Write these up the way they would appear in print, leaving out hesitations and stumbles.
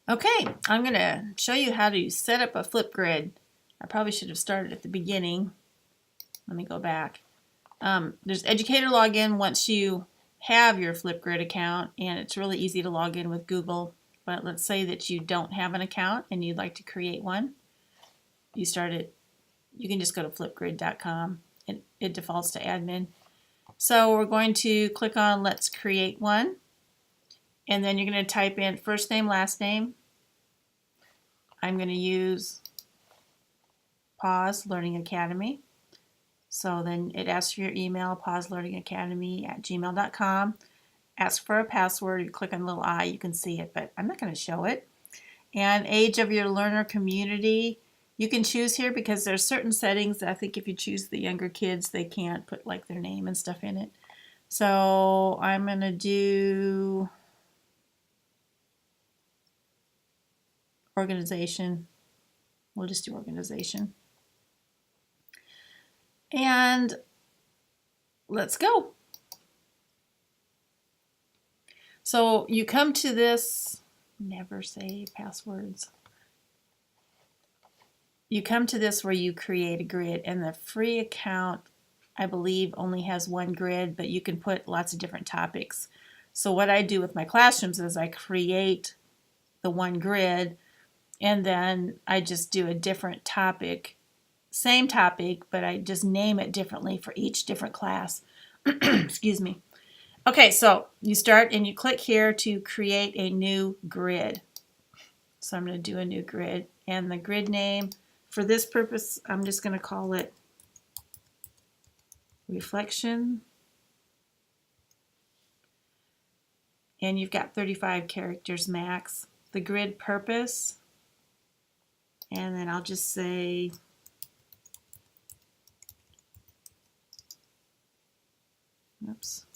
Okay, I'm going to show you how to set up a Flipgrid. I probably should have started at the beginning. Let me go back. There's educator login once you have your Flipgrid account, and it's really easy to log in with Google. But let's say that you don't have an account and you'd like to create one. You can just go to flipgrid.com and it defaults to admin. So we're going to click on Let's Create One, and then you're going to type in first name, last name. I'm going to use Pause Learning Academy. So then it asks for your email, pauselearningacademy@gmail.com. Ask for a password. You click on the little I, you can see it, but I'm not going to show it. And age of your learner community. You can choose here because there's certain settings that I think if you choose the younger kids, they can't put like their name and stuff in it. So I'm going to do organization. We'll just do organization. And let's go. So you come to this, never say passwords. You come to this where you create a grid, and the free account, I believe, only has one grid, but you can put lots of different topics. So what I do with my classrooms is I create the one grid, and then I just do a different topic, same topic, but I just name it differently for each different class. Excuse me. Okay, so you start and you click here to create a new grid. So I'm going to do a new grid, and the grid name, for this purpose, I'm just going to call it Reflection. And you've got 35 characters max. The grid purpose, and then I'll just say oops.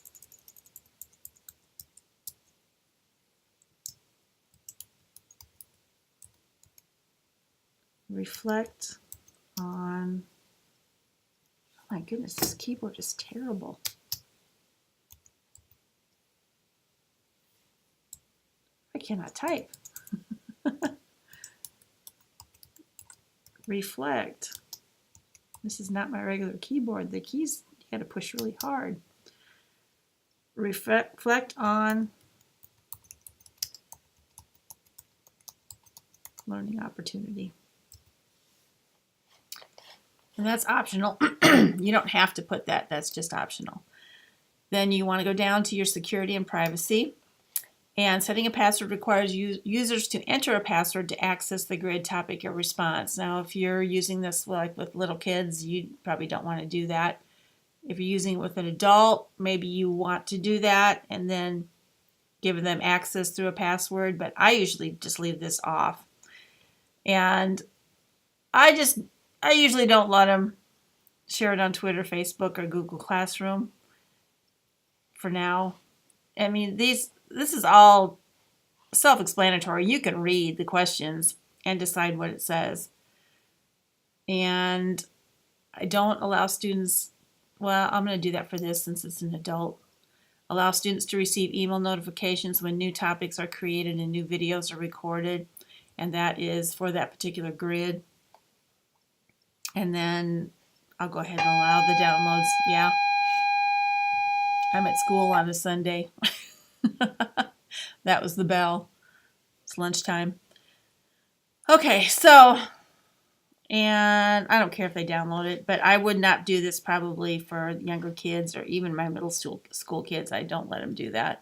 Reflect on, oh my goodness, this keyboard is terrible. I cannot type. Reflect. This is not my regular keyboard. The keys, you got to push really hard. Reflect on learning opportunity. And that's optional. You don't have to put that. That's just optional. Then you want to go down to your security and privacy. And setting a password requires users to enter a password to access the grid topic or response. Now, if you're using this like with little kids, you probably don't want to do that. If you're using it with an adult, maybe you want to do that and then give them access through a password. But I usually just leave this off. And I usually don't let them share it on Twitter, Facebook, or Google Classroom for now. I mean, this is all self-explanatory. You can read the questions and decide what it says. And I don't allow students, well, I'm going to do that for this since it's an adult. Allow students to receive email notifications when new topics are created and new videos are recorded. And that is for that particular grid. And then I'll go ahead and allow the downloads. Yeah. I'm at school on a Sunday. That was the bell. It's lunchtime. Okay, so, and I don't care if they download it, but I would not do this probably for younger kids or even my middle school kids. I don't let them do that.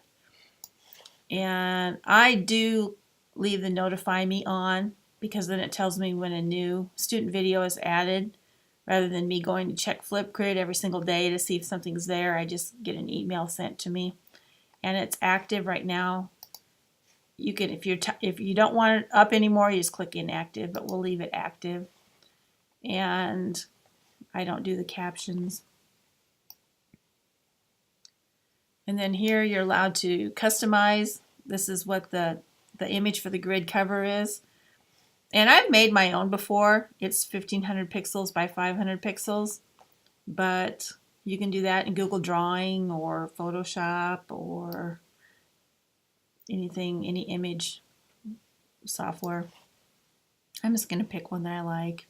And I do leave the notify me on because then it tells me when a new student video is added. Rather than me going to check Flipgrid every single day to see if something's there, I just get an email sent to me. And it's active right now. You can, if you don't want it up anymore, you just click inactive, but we'll leave it active. And I don't do the captions. And then here you're allowed to customize. This is what the image for the grid cover is. And I've made my own before. It's 1500 pixels by 500 pixels. But you can do that in Google Drawing or Photoshop or anything, any image software. I'm just going to pick one that I like.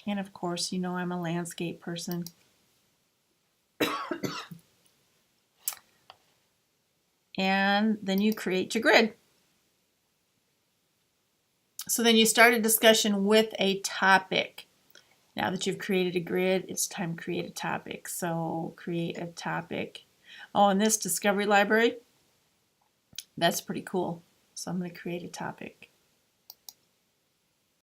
And of course, you know I'm a landscape person. And then you create your grid. So then you start a discussion with a topic. Now that you've created a grid, it's time to create a topic. So create a topic. Oh, and this discovery library, that's pretty cool. So I'm going to create a topic.